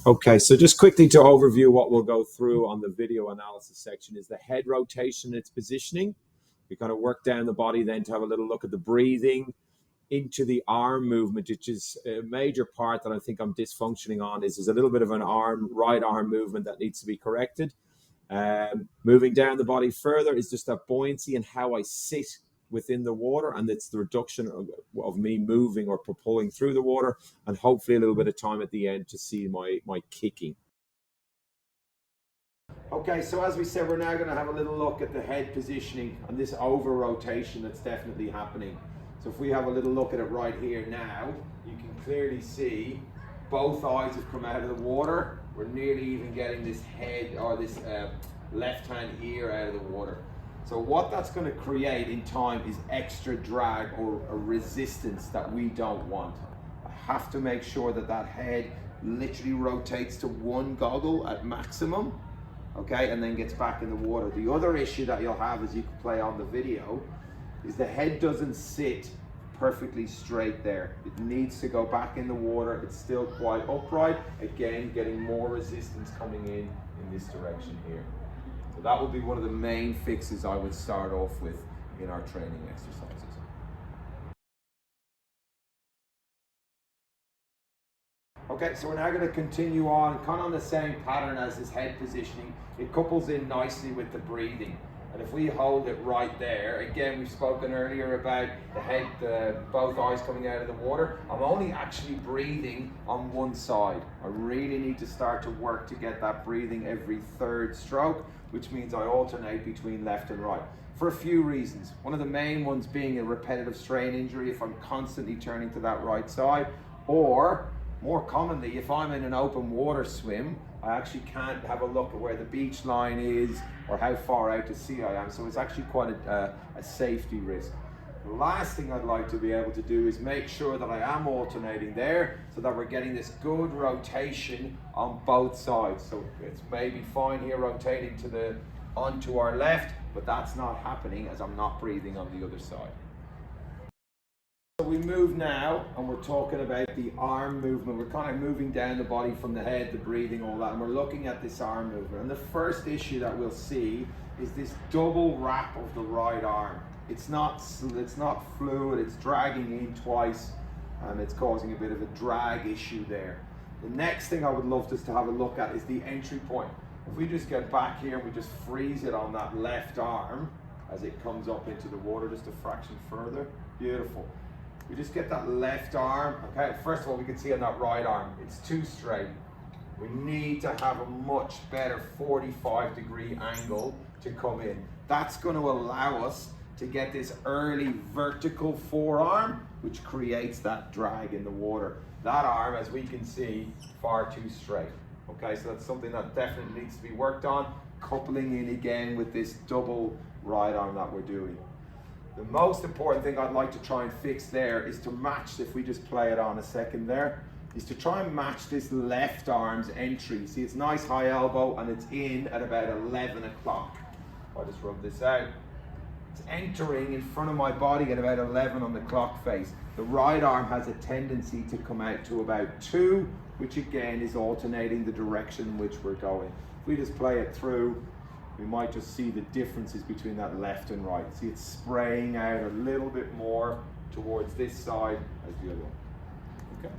Okay, so just quickly to overview what we'll go through on the video analysis section is the head rotation and its positioning. We're going to work down the body then to have a little look at the breathing into the arm movement, which is a major part that I think I'm dysfunctioning on. Is a little bit of an right arm movement that needs to be corrected. Moving down the body further is just that buoyancy and how I sit within the water, and it's the reduction of me moving or propelling through the water, and hopefully a little bit of time at the end to see my kicking. Okay, so as we said, we're now going to have a little look at the head positioning and this over rotation that's definitely happening. So if we have a little look at it right here now, you can clearly see both eyes have come out of the water. We're nearly even getting this head or this left hand ear out of the water. So what that's going to create in time is extra drag or a resistance that we don't want. I have to make sure that that head literally rotates to one goggle at maximum, okay, and then gets back in the water. The other issue that you'll have, as you can play on the video, is the head doesn't sit perfectly straight there. It needs to go back in the water. It's still quite upright. Again, getting more resistance coming in this direction here. So that would be one of the main fixes I would start off with in our training exercises. Okay, so we're now going to continue on, kind of on the same pattern as this head positioning. It couples in nicely with the breathing. And if we hold it right there, again, we've spoken earlier about the head, both eyes coming out of the water. I'm only actually breathing on one side. I really need to start to work to get that breathing every third stroke, which means I alternate between left and right for a few reasons. One of the main ones being a repetitive strain injury if I'm constantly turning to that right side, or more commonly, if I'm in an open water swim, I actually can't have a look at where the beach line is or how far out to sea I am. So it's actually quite a safety risk. The last thing I'd like to be able to do is make sure that I am alternating there so that we're getting this good rotation on both sides. So it's maybe fine here rotating onto our left, but that's not happening as I'm not breathing on the other side. So we move now, and we're talking about the arm movement. We're kind of moving down the body from the head, the breathing, all that, and we're looking at this arm movement. And the first issue that we'll see is this double wrap of the right arm. It's not fluid, it's dragging in twice, and it's causing a bit of a drag issue there. The next thing I would love us to have a look at is the entry point. If we just get back here and we just freeze it on that left arm as it comes up into the water just a fraction further, beautiful. We just get that left arm, okay? First of all, we can see on that right arm, it's too straight. We need to have a much better 45-degree angle to come in. That's going to allow us to get this early vertical forearm, which creates that drag in the water. That arm, as we can see, far too straight. Okay, so that's something that definitely needs to be worked on, coupling in again with this double right arm that we're doing. The most important thing I'd like to try and fix there is to match, if we just play it on a second there, is to try and match this left arm's entry. See, it's nice high elbow and it's in at about 11 o'clock. I'll just rub this out. It's entering in front of my body at about 11 on the clock face. The right arm has a tendency to come out to about 2, which again is alternating the direction in which we're going. If we just play it through, we might just see the differences between that left and right. See, it's spraying out a little bit more towards this side as the other one. Okay.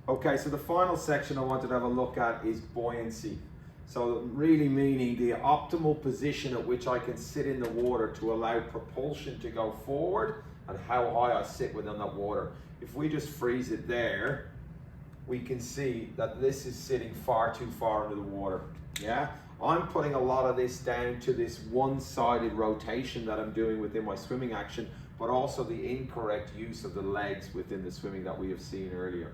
Okay, so the final section I wanted to have a look at is buoyancy. So really meaning the optimal position at which I can sit in the water to allow propulsion to go forward and how high I sit within that water. If we just freeze it there, we can see that this is sitting far too far into the water. Yeah, I'm putting a lot of this down to this one-sided rotation that I'm doing within my swimming action, but also the incorrect use of the legs within the swimming that we have seen earlier.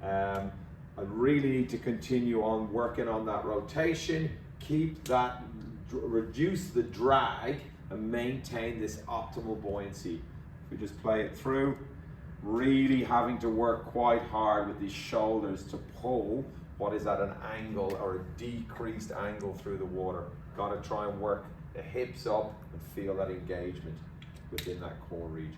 I really need to continue on working on that rotation, keep that, reduce the drag and maintain this optimal buoyancy. If we just play it through, really having to work quite hard with these shoulders to pull what is at an angle or a decreased angle through the water. Got to try and work the hips up and feel that engagement within that core region.